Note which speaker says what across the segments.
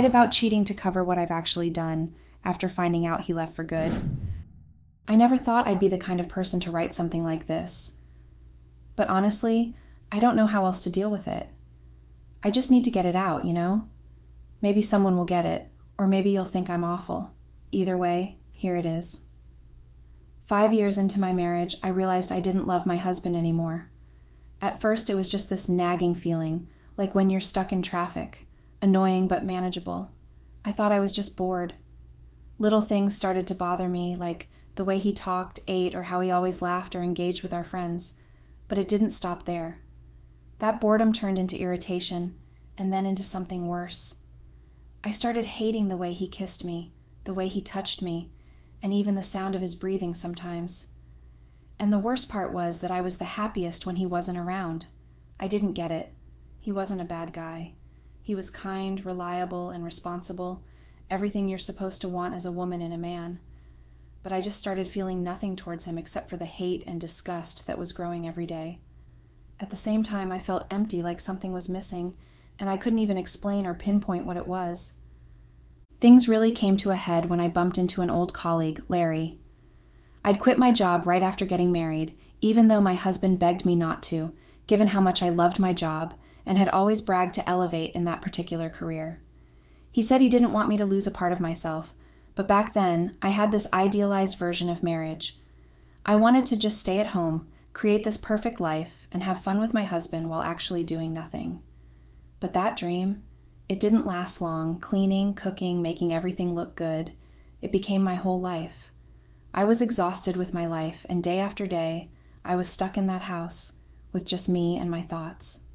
Speaker 1: lied about cheating to cover what I've actually done after finding out he left for good. I never thought I'd be the kind of person to write something like this. But honestly, I don't know how else to deal with it. I just need to get it out, you know? Maybe someone will get it, or maybe you'll think I'm awful. Either way, here it is. 5 years into my marriage, I realized I didn't love my husband anymore. At first, it was just this nagging feeling, like when you're stuck in traffic, annoying but manageable. I thought I was just bored. Little things started to bother me, like the way he talked, ate, or how he always laughed or engaged with our friends. But it didn't stop there. That boredom turned into irritation, and then into something worse. I started hating the way he kissed me, the way he touched me, and even the sound of his breathing sometimes. And the worst part was that I was the happiest when he wasn't around. I didn't get it. He wasn't a bad guy. He was kind, reliable, and responsible, everything you're supposed to want as a woman in a man. But I just started feeling nothing towards him except for the hate and disgust that was growing every day. At the same time, I felt empty, like something was missing, and I couldn't even explain or pinpoint what it was. Things really came to a head when I bumped into an old colleague, Larry. I'd quit my job right after getting married, even though my husband begged me not to, given how much I loved my job and had always bragged to elevate in that particular career. He said he didn't want me to lose a part of myself, but back then, I had this idealized version of marriage. I wanted to just stay at home, create this perfect life, and have fun with my husband while actually doing nothing. But that dream, it didn't last long, cleaning, cooking, making everything look good. It became my whole life. I was exhausted with my life, and day after day, I was stuck in that house with just me and my thoughts.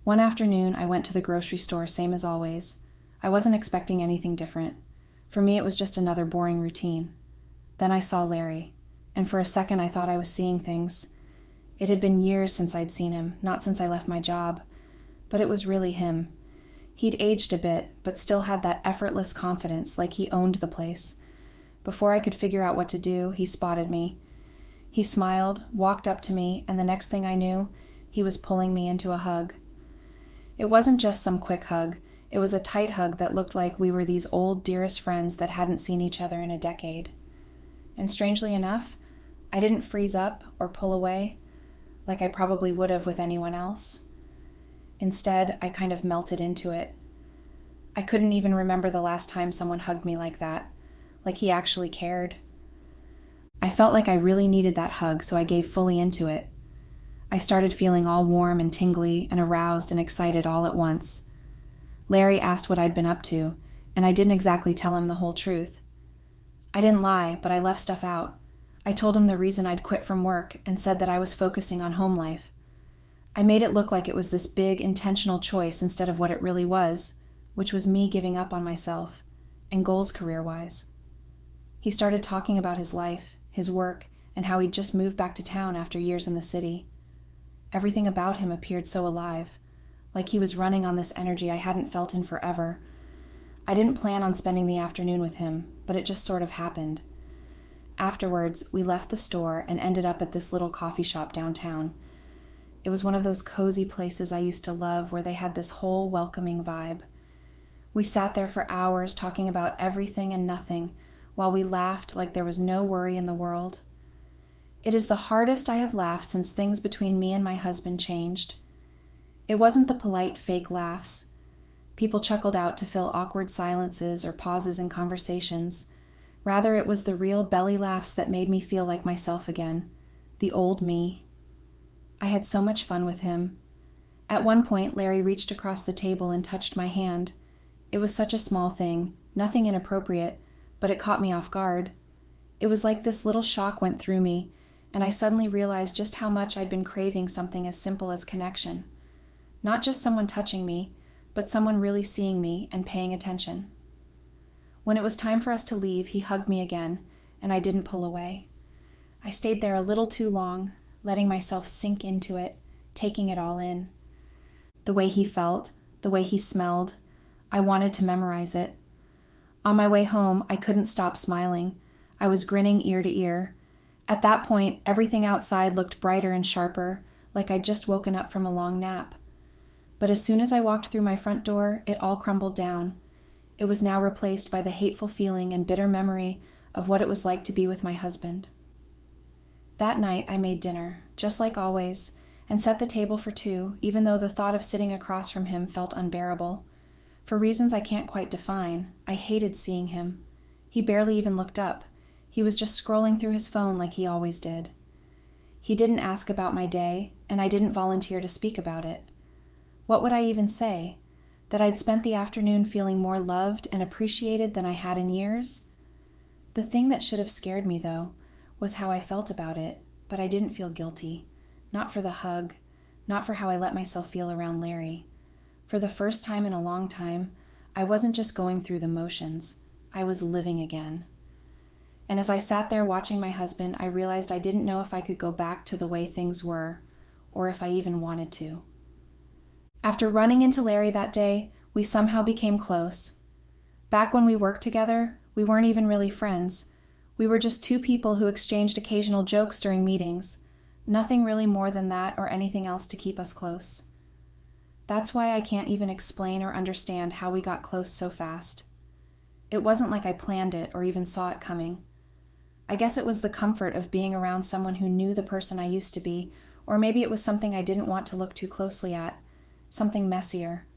Speaker 1: One afternoon, I went to the grocery store, same as always. I wasn't expecting anything different. For me, it was just another boring routine. Then I saw Larry, and for a second I thought I was seeing things. It had been years since I'd seen him, not since I left my job, but it was really him. He'd aged a bit, but still had that effortless confidence, like he owned the place. Before I could figure out what to do, he spotted me. He smiled, walked up to me, and the next thing I knew, he was pulling me into a hug. It wasn't just some quick hug. It was a tight hug that looked like we were these old, dearest friends that hadn't seen each other in a decade. And strangely enough, I didn't freeze up or pull away, like I probably would have with anyone else. Instead, I kind of melted into it. I couldn't even remember the last time someone hugged me like that, like he actually cared. I felt like I really needed that hug, so I gave fully into it. I started feeling all warm and tingly and aroused and excited all at once. Larry asked what I'd been up to, and I didn't exactly tell him the whole truth. I didn't lie, but I left stuff out. I told him the reason I'd quit from work and said that I was focusing on home life. I made it look like it was this big, intentional choice instead of what it really was, which was me giving up on myself and goals career-wise. He started talking about his life, his work, and how he'd just moved back to town after years in the city. Everything about him appeared so alive, like he was running on this energy I hadn't felt in forever. I didn't plan on spending the afternoon with him, but it just sort of happened. Afterwards, we left the store and ended up at this little coffee shop downtown. It was one of those cozy places I used to love where they had this whole welcoming vibe. We sat there for hours talking about everything and nothing while we laughed like there was no worry in the world. It is the hardest I have laughed since things between me and my husband changed. It wasn't the polite fake laughs. People chuckled out to fill awkward silences or pauses in conversations. Rather, it was the real belly laughs that made me feel like myself again, the old me. I had so much fun with him. At one point, Larry reached across the table and touched my hand. It was such a small thing, nothing inappropriate, but it caught me off guard. It was like this little shock went through me, and I suddenly realized just how much I'd been craving something as simple as connection. Not just someone touching me, but someone really seeing me and paying attention. When it was time for us to leave, he hugged me again, and I didn't pull away. I stayed there a little too long, letting myself sink into it, taking it all in. The way he felt, the way he smelled, I wanted to memorize it. On my way home, I couldn't stop smiling. I was grinning ear to ear. At that point, everything outside looked brighter and sharper, like I'd just woken up from a long nap. But as soon as I walked through my front door, it all crumbled down. It was now replaced by the hateful feeling and bitter memory of what it was like to be with my husband. That night, I made dinner, just like always, and set the table for two, even though the thought of sitting across from him felt unbearable. For reasons I can't quite define, I hated seeing him. He barely even looked up. He was just scrolling through his phone like he always did. He didn't ask about my day, and I didn't volunteer to speak about it. What would I even say? That I'd spent the afternoon feeling more loved and appreciated than I had in years? The thing that should have scared me, though, was how I felt about it, but I didn't feel guilty. Not for the hug, not for how I let myself feel around Larry. For the first time in a long time, I wasn't just going through the motions. I was living again. And as I sat there watching my husband, I realized I didn't know if I could go back to the way things were, or if I even wanted to. After running into Larry that day, we somehow became close. Back when we worked together, we weren't even really friends. We were just two people who exchanged occasional jokes during meetings. Nothing really more than that or anything else to keep us close. That's why I can't even explain or understand how we got close so fast. It wasn't like I planned it or even saw it coming. I guess it was the comfort of being around someone who knew the person I used to be, or maybe it was something I didn't want to look too closely at, something messier.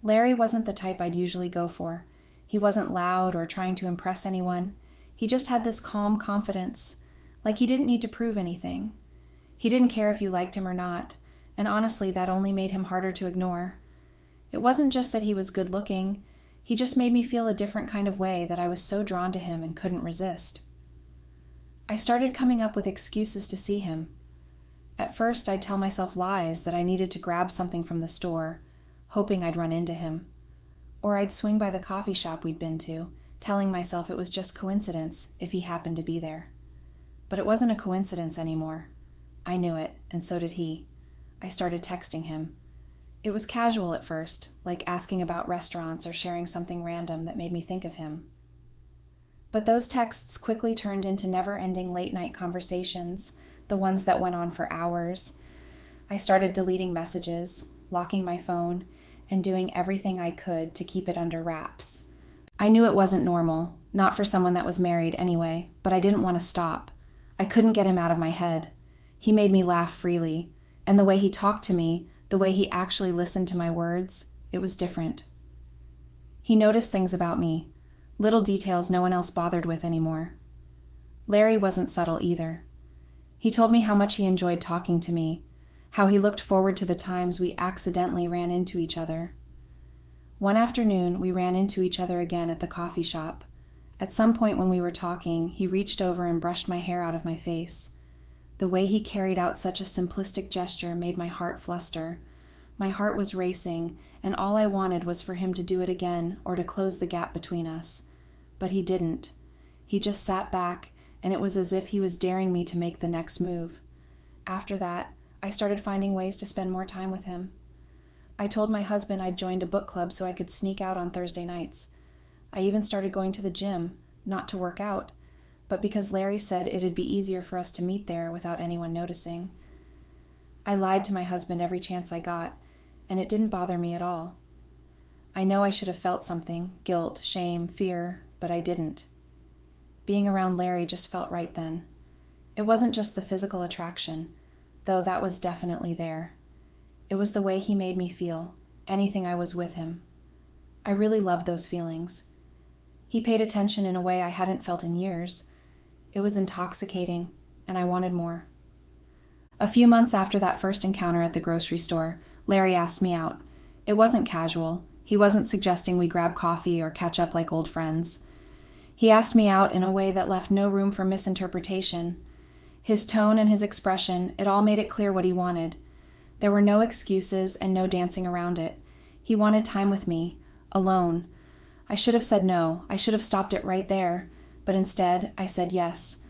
Speaker 1: Larry wasn't the type I'd usually go for. He wasn't loud or trying to impress anyone. He just had this calm confidence, like he didn't need to prove anything. He didn't care if you liked him or not, and honestly, that only made him harder to ignore. It wasn't just that he was good-looking. He just made me feel a different kind of way that I was so drawn to him and couldn't resist. I started coming up with excuses to see him. At first, I'd tell myself lies that I needed to grab something from the store, hoping I'd run into him. Or I'd swing by the coffee shop we'd been to, telling myself it was just coincidence if he happened to be there. But it wasn't a coincidence anymore. I knew it, and so did he. I started texting him. It was casual at first, like asking about restaurants or sharing something random that made me think of him. But those texts quickly turned into never-ending late-night conversations, the ones that went on for hours. I started deleting messages, locking my phone, and doing everything I could to keep it under wraps. I knew it wasn't normal, not for someone that was married anyway, but I didn't want to stop. I couldn't get him out of my head. He made me laugh freely, and the way he talked to me, the way he actually listened to my words, it was different. He noticed things about me, little details no one else bothered with anymore. Larry wasn't subtle either. He told me how much he enjoyed talking to me, how he looked forward to the times we accidentally ran into each other. One afternoon, we ran into each other again at the coffee shop. At some point when we were talking, he reached over and brushed my hair out of my face. The way he carried out such a simplistic gesture made my heart fluster. My heart was racing, and all I wanted was for him to do it again or to close the gap between us. But he didn't. He just sat back, and it was as if he was daring me to make the next move. After that, I started finding ways to spend more time with him. I told my husband I'd joined a book club so I could sneak out on Thursday nights. I even started going to the gym, not to work out, but because Larry said it'd be easier for us to meet there without anyone noticing. I lied to my husband every chance I got, and it didn't bother me at all. I know I should have felt something, guilt, shame, fear, but I didn't. Being around Larry just felt right then. It wasn't just the physical attraction, though that was definitely there. It was the way he made me feel, anything I was with him. I really loved those feelings. He paid attention in a way I hadn't felt in years. It was intoxicating, and I wanted more. A few months after that first encounter at the grocery store, Larry asked me out. It wasn't casual. He wasn't suggesting we grab coffee or catch up like old friends. He asked me out in a way that left no room for misinterpretation. His tone and his expression, it all made it clear what he wanted. There were no excuses and no dancing around it. He wanted time with me, alone. I should have said no. I should have stopped it right there. But instead, I said yes.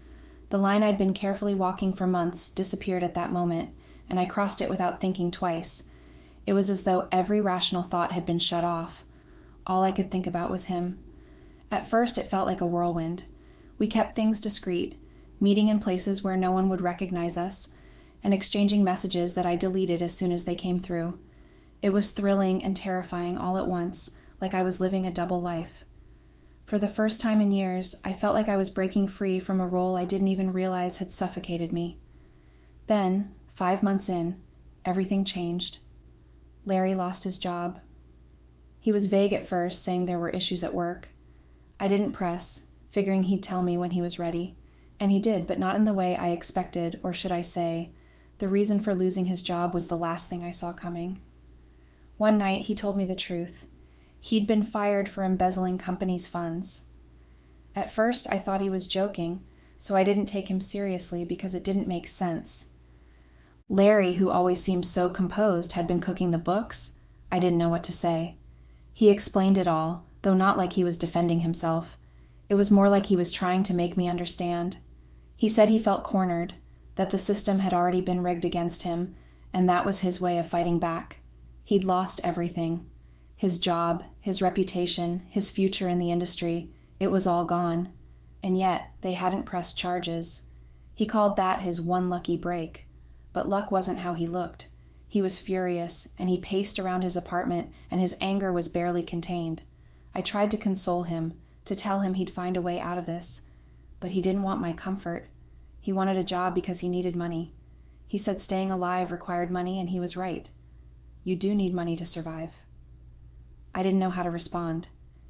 Speaker 1: The line I'd been carefully walking for months disappeared at that moment, and I crossed it without thinking twice. It was as though every rational thought had been shut off. All I could think about was him. At first, it felt like a whirlwind. We kept things discreet, meeting in places where no one would recognize us, and exchanging messages that I deleted as soon as they came through. It was thrilling and terrifying all at once, like I was living a double life. For the first time in years, I felt like I was breaking free from a role I didn't even realize had suffocated me. Then, 5 months in, everything changed. Larry lost his job. He was vague at first, saying there were issues at work. I didn't press, figuring he'd tell me when he was ready. And he did, but not in the way I expected, or should I say, the reason for losing his job was the last thing I saw coming. One night, he told me the truth. He'd been fired for embezzling company's funds. At first, I thought he was joking, so I didn't take him seriously because it didn't make sense. Larry, who always seemed so composed, had been cooking the books. I didn't know what to say. He explained it all, though not like he was defending himself. It was more like he was trying to make me understand. He said he felt cornered, that the system had already been rigged against him, and that was his way of fighting back. He'd lost everything. His job, his reputation, his future in the industry, it was all gone. And yet, they hadn't pressed charges. He called that his one lucky break. But luck wasn't how he looked. He was furious, and he paced around his apartment, and his anger was barely contained. I tried to console him, to tell him he'd find a way out of this. But he didn't want my comfort. He wanted a job because he needed money. He said staying alive required money, and he was right. You do need money to survive. I didn't know how to respond.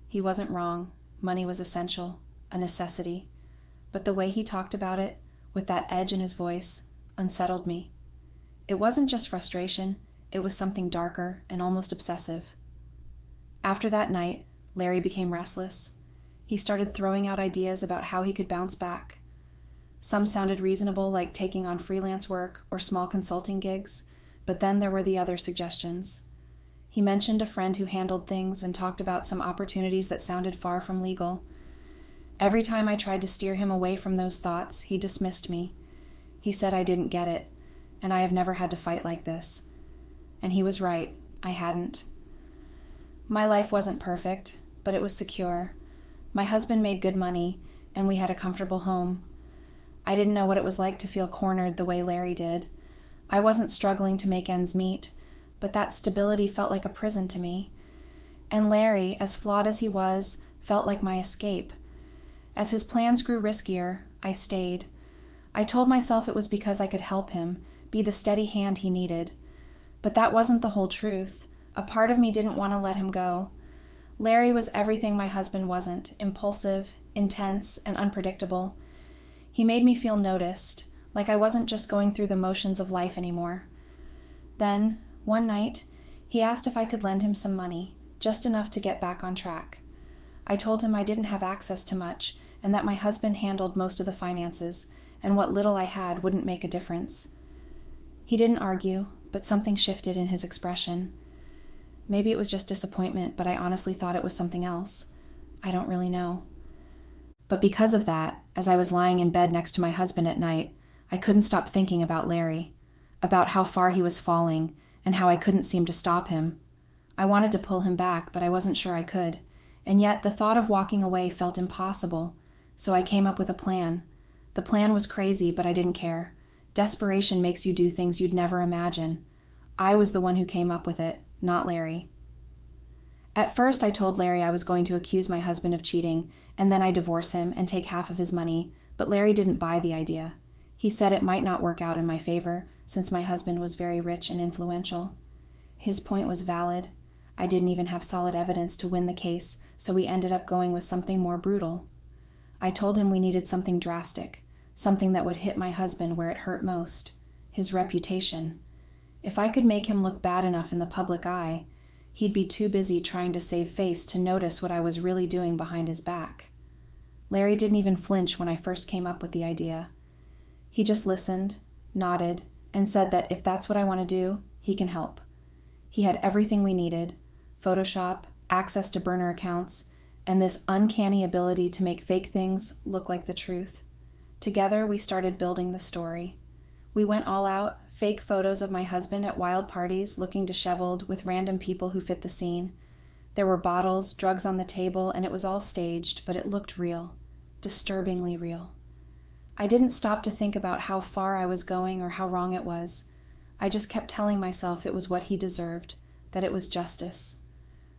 Speaker 1: He wasn't wrong. Money was essential, a necessity. But the way he talked about it, with that edge in his voice, unsettled me. It wasn't just frustration, it was something darker and almost obsessive. After that night, Larry became restless. He started throwing out ideas about how he could bounce back. Some sounded reasonable, like taking on freelance work or small consulting gigs, but then there were the other suggestions. He mentioned a friend who handled things and talked about some opportunities that sounded far from legal. Every time I tried to steer him away from those thoughts, he dismissed me. He said I didn't get it, and I have never had to fight like this. And he was right, I hadn't. My life wasn't perfect, but it was secure. My husband made good money, and we had a comfortable home. I didn't know what it was like to feel cornered the way Larry did. I wasn't struggling to make ends meet, but that stability felt like a prison to me. And Larry, as flawed as he was, felt like my escape. As his plans grew riskier, I stayed. I told myself it was because I could help him, be the steady hand he needed. But that wasn't the whole truth. A part of me didn't want to let him go. Larry was everything my husband wasn't, impulsive, intense, and unpredictable. He made me feel noticed, like I wasn't just going through the motions of life anymore. Then, one night, he asked if I could lend him some money, just enough to get back on track. I told him I didn't have access to much, and that my husband handled most of the finances, and what little I had wouldn't make a difference. He didn't argue, but something shifted in his expression. Maybe it was just disappointment, but I honestly thought it was something else. I don't really know. But because of that, as I was lying in bed next to my husband at night, I couldn't stop thinking about Larry, about how far he was falling, and how I couldn't seem to stop him. I wanted to pull him back, but I wasn't sure I could, and yet the thought of walking away felt impossible, so I came up with a plan. The plan was crazy, but I didn't care. Desperation makes you do things you'd never imagine. I was the one who came up with it, not Larry. At first, I told Larry I was going to accuse my husband of cheating, and then I'd divorce him and take half of his money, but Larry didn't buy the idea. He said it might not work out in my favor, since my husband was very rich and influential. His point was valid. I didn't even have solid evidence to win the case, so we ended up going with something more brutal. I told him we needed something drastic, something that would hit my husband where it hurt most, his reputation. If I could make him look bad enough in the public eye, he'd be too busy trying to save face to notice what I was really doing behind his back. Larry didn't even flinch when I first came up with the idea. He just listened, nodded, and said that if that's what I want to do, he can help. He had everything we needed: Photoshop, access to burner accounts, and this uncanny ability to make fake things look like the truth. Together, we started building the story. We went all out, fake photos of my husband at wild parties looking disheveled with random people who fit the scene. There were bottles, drugs on the table, and it was all staged, but it looked real, disturbingly real. I didn't stop to think about how far I was going or how wrong it was. I just kept telling myself it was what he deserved, that it was justice,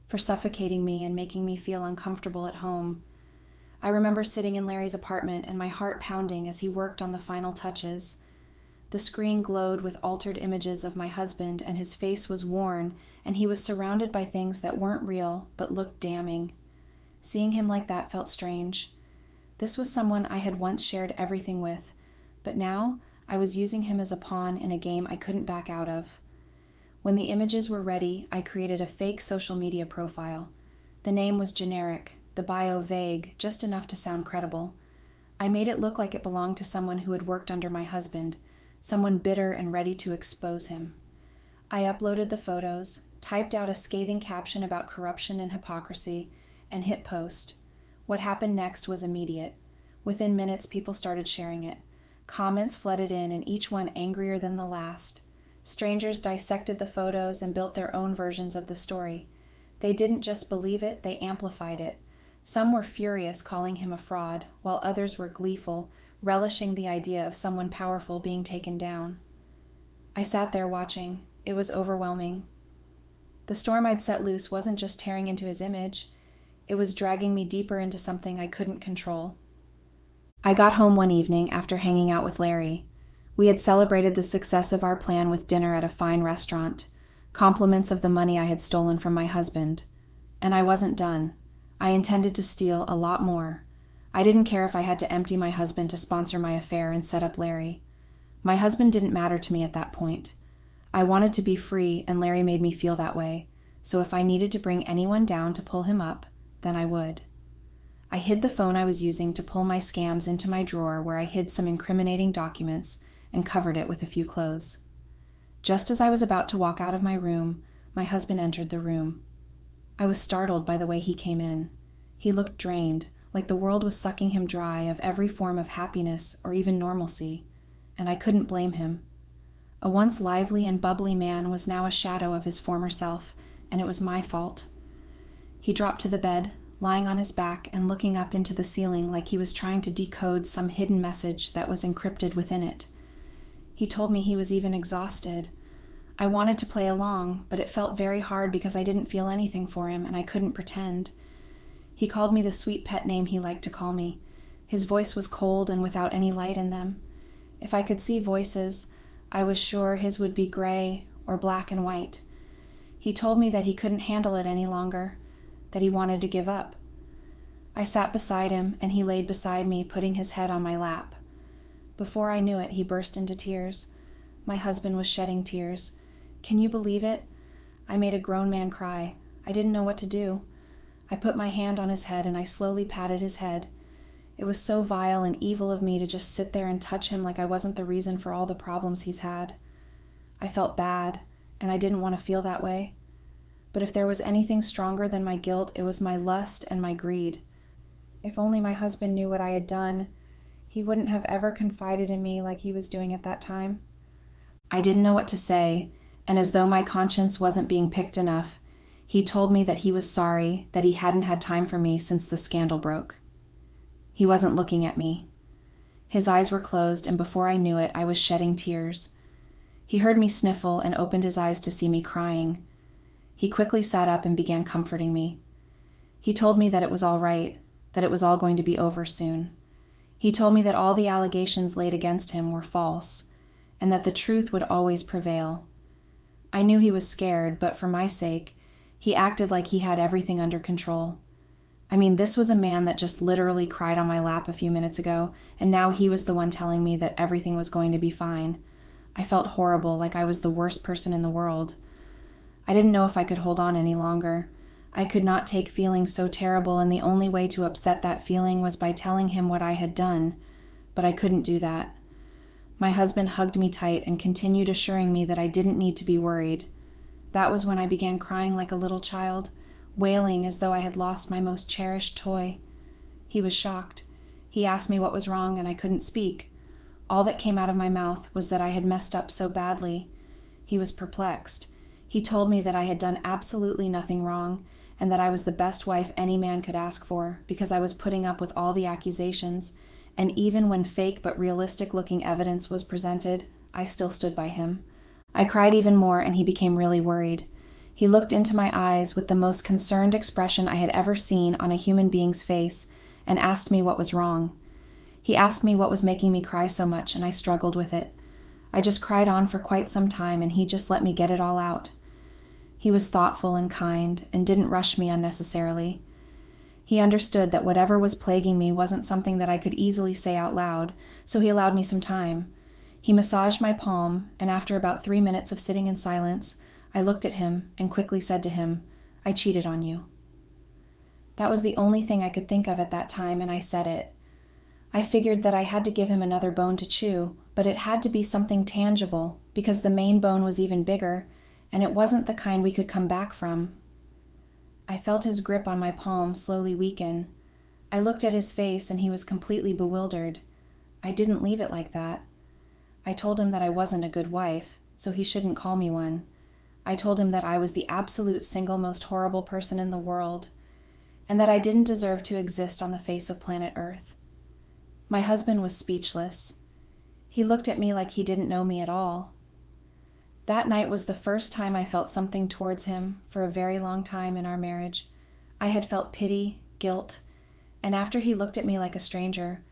Speaker 1: for suffocating me and making me feel uncomfortable at home. I remember sitting in Larry's apartment and my heart pounding as he worked on the final touches. The screen glowed with altered images of my husband, and his face was worn, and he was surrounded by things that weren't real but looked damning. Seeing him like that felt strange. This was someone I had once shared everything with, but now I was using him as a pawn in a game I couldn't back out of. When the images were ready, I created a fake social media profile. The name was generic, the bio vague, just enough to sound credible. I made it look like it belonged to someone who had worked under my husband, someone bitter and ready to expose him. I uploaded the photos, typed out a scathing caption about corruption and hypocrisy, and hit post. What happened next was immediate. Within minutes, people started sharing it. Comments flooded in, and each one angrier than the last. Strangers dissected the photos and built their own versions of the story. They didn't just believe it, they amplified it. Some were furious, calling him a fraud, while others were gleeful, relishing the idea of someone powerful being taken down. I sat there watching. It was overwhelming. The storm I'd set loose wasn't just tearing into his image. It was dragging me deeper into something I couldn't control. I got home one evening after hanging out with Larry. We had celebrated the success of our plan with dinner at a fine restaurant, compliments of the money I had stolen from my husband. And I wasn't done. I intended to steal a lot more. I didn't care if I had to empty my husband to sponsor my affair and set up Larry. My husband didn't matter to me at that point. I wanted to be free, and Larry made me feel that way, so if I needed to bring anyone down to pull him up, then I would. I hid the phone I was using to pull my scams into my drawer where I hid some incriminating documents and covered it with a few clothes. Just as I was about to walk out of my room, my husband entered the room. I was startled by the way he came in. He looked drained, like the world was sucking him dry of every form of happiness or even normalcy, and I couldn't blame him. A once lively and bubbly man was now a shadow of his former self, and it was my fault. He dropped to the bed, lying on his back and looking up into the ceiling like he was trying to decode some hidden message that was encrypted within it. He told me he was even exhausted. I wanted to play along, but it felt very hard because I didn't feel anything for him and I couldn't pretend. He called me the sweet pet name he liked to call me. His voice was cold and without any light in them. If I could see voices, I was sure his would be gray or black and white. He told me that he couldn't handle it any longer, that he wanted to give up. I sat beside him, and he laid beside me, putting his head on my lap. Before I knew it, he burst into tears. My husband was shedding tears. Can you believe it? I made a grown man cry. I didn't know what to do. I put my hand on his head, and I slowly patted his head. It was so vile and evil of me to just sit there and touch him like I wasn't the reason for all the problems he's had. I felt bad, and I didn't want to feel that way. But if there was anything stronger than my guilt, it was my lust and my greed. If only my husband knew what I had done, he wouldn't have ever confided in me like he was doing at that time. I didn't know what to say, and as though my conscience wasn't being picked enough, he told me that he was sorry that he hadn't had time for me since the scandal broke. He wasn't looking at me. His eyes were closed, and before I knew it, I was shedding tears. He heard me sniffle and opened his eyes to see me crying. He quickly sat up and began comforting me. He told me that it was all right, that it was all going to be over soon. He told me that all the allegations laid against him were false, and that the truth would always prevail. I knew he was scared, but for my sake, he acted like he had everything under control. I mean, this was a man that just literally cried on my lap a few minutes ago, and now he was the one telling me that everything was going to be fine. I felt horrible, like I was the worst person in the world. I didn't know if I could hold on any longer. I could not take feeling so terrible, and the only way to upset that feeling was by telling him what I had done, but I couldn't do that. My husband hugged me tight and continued assuring me that I didn't need to be worried. That was when I began crying like a little child, wailing as though I had lost my most cherished toy. He was shocked. He asked me what was wrong, and I couldn't speak. All that came out of my mouth was that I had messed up so badly. He was perplexed. He told me that I had done absolutely nothing wrong, and that I was the best wife any man could ask for, because I was putting up with all the accusations, and even when fake but realistic-looking evidence was presented, I still stood by him. I cried even more, and he became really worried. He looked into my eyes with the most concerned expression I had ever seen on a human being's face and asked me what was wrong. He asked me what was making me cry so much, and I struggled with it. I just cried on for quite some time, and he just let me get it all out. He was thoughtful and kind and didn't rush me unnecessarily. He understood that whatever was plaguing me wasn't something that I could easily say out loud, so he allowed me some time. He massaged my palm, and after about 3 minutes of sitting in silence, I looked at him and quickly said to him, "I cheated on you." That was the only thing I could think of at that time, and I said it. I figured that I had to give him another bone to chew, but it had to be something tangible, because the main bone was even bigger, and it wasn't the kind we could come back from. I felt his grip on my palm slowly weaken. I looked at his face, and he was completely bewildered. I didn't leave it like that. I told him that I wasn't a good wife, so he shouldn't call me one. I told him that I was the absolute single most horrible person in the world, and that I didn't deserve to exist on the face of planet Earth. My husband was speechless. He looked at me like he didn't know me at all. That night was the first time I felt something towards him for a very long time in our marriage. I had felt pity, guilt, and after he looked at me like a stranger,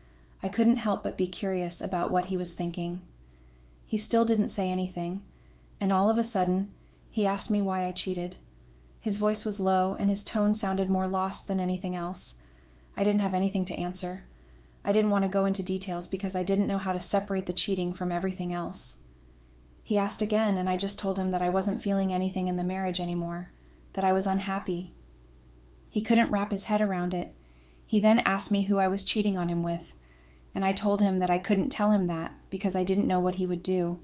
Speaker 1: I couldn't help but be curious about what he was thinking. He still didn't say anything, and all of a sudden, he asked me why I cheated. His voice was low, and his tone sounded more lost than anything else. I didn't have anything to answer. I didn't want to go into details because I didn't know how to separate the cheating from everything else. He asked again, and I just told him that I wasn't feeling anything in the marriage anymore, that I was unhappy. He couldn't wrap his head around it. He then asked me who I was cheating on him with, and I told him that I couldn't tell him that because I didn't know what he would do.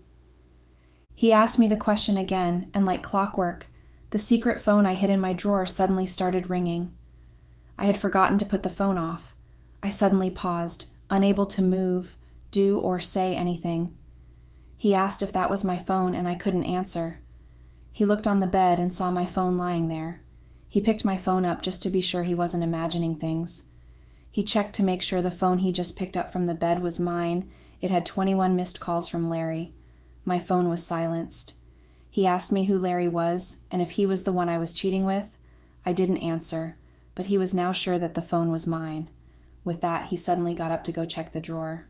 Speaker 1: He asked me the question again, and like clockwork, the secret phone I hid in my drawer suddenly started ringing. I had forgotten to put the phone off. I suddenly paused, unable to move, do, or say anything. He asked if that was my phone, and I couldn't answer. He looked on the bed and saw my phone lying there. He picked my phone up just to be sure he wasn't imagining things. He checked to make sure the phone he just picked up from the bed was mine. It had 21 missed calls from Larry. My phone was silenced. He asked me who Larry was, and if he was the one I was cheating with. I didn't answer, but he was now sure that the phone was mine. With that, he suddenly got up to go check the drawer.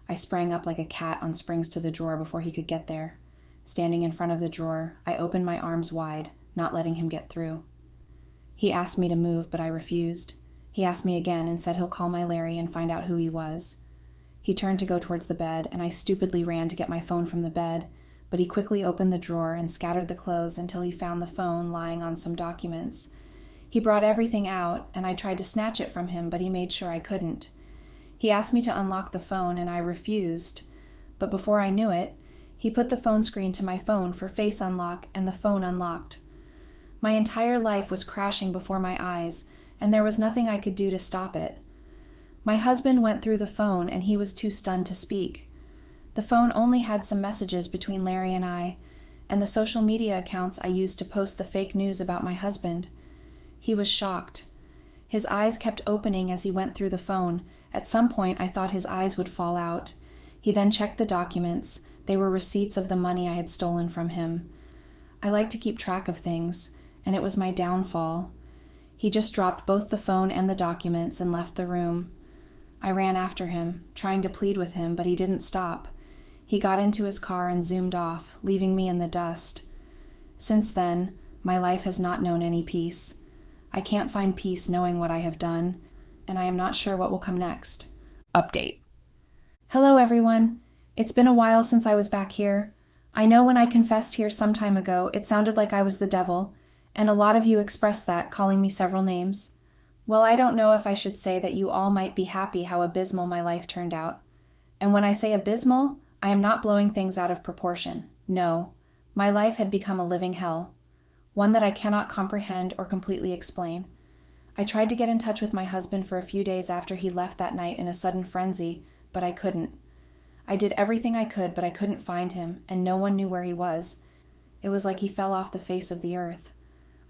Speaker 1: I sprang up like a cat on springs to the drawer before he could get there. Standing in front of the drawer, I opened my arms wide, not letting him get through. He asked me to move, but I refused. He asked me again and said he'll call my Larry and find out who he was. He turned to go towards the bed, and I stupidly ran to get my phone from the bed, but he quickly opened the drawer and scattered the clothes until he found the phone lying on some documents. He brought everything out, and I tried to snatch it from him, but he made sure I couldn't. He asked me to unlock the phone, and I refused, but before I knew it, he put the phone screen to my phone for face unlock, and the phone unlocked. My entire life was crashing before my eyes, and there was nothing I could do to stop it. My husband went through the phone, and he was too stunned to speak. The phone only had some messages between Larry and I, and the social media accounts I used to post the fake news about my husband. He was shocked. His eyes kept opening as he went through the phone. At some point, I thought his eyes would fall out. He then checked the documents. They were receipts of the money I had stolen from him. I like to keep track of things, and it was my downfall. He just dropped both the phone and the documents and left the room. I ran after him, trying to plead with him, but he didn't stop. He got into his car and zoomed off, leaving me in the dust. Since then, my life has not known any peace. I can't find peace knowing what I have done, and I am not sure what will come next. Update. Hello, everyone. It's been a while since I was back here. I know when I confessed here some time ago, it sounded like I was the devil, and a lot of you expressed that, calling me several names. Well, I don't know if I should say that you all might be happy how abysmal my life turned out. And when I say abysmal, I am not blowing things out of proportion. No, my life had become a living hell, one that I cannot comprehend or completely explain. I tried to get in touch with my husband for a few days after he left that night in a sudden frenzy, but I couldn't. I did everything I could, but I couldn't find him, and no one knew where he was. It was like he fell off the face of the earth.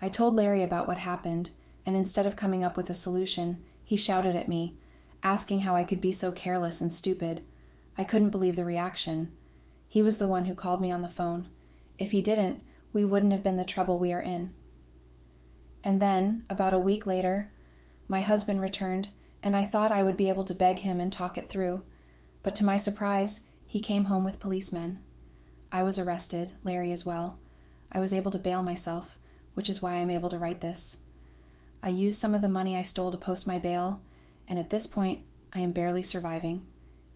Speaker 1: I told Larry about what happened, and instead of coming up with a solution, he shouted at me, asking how I could be so careless and stupid. I couldn't believe the reaction. He was the one who called me on the phone. If he didn't, we wouldn't have been the trouble we are in. And then, about a week later, my husband returned, and I thought I would be able to beg him and talk it through. But to my surprise, he came home with policemen. I was arrested, Larry as well. I was able to bail myself, which is why I'm able to write this. I used some of the money I stole to post my bail, and at this point, I am barely surviving.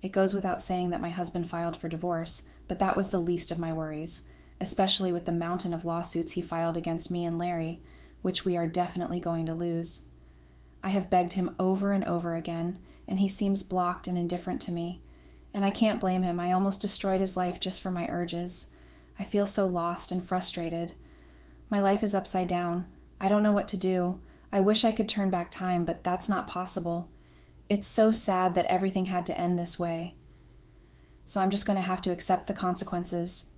Speaker 1: It goes without saying that my husband filed for divorce, but that was the least of my worries, especially with the mountain of lawsuits he filed against me and Larry, which we are definitely going to lose. I have begged him over and over again, and he seems blocked and indifferent to me. And I can't blame him. I almost destroyed his life just for my urges. I feel so lost and frustrated. My life is upside down. I don't know what to do. I wish I could turn back time, but that's not possible. It's so sad that everything had to end this way. So I'm just going to have to accept the consequences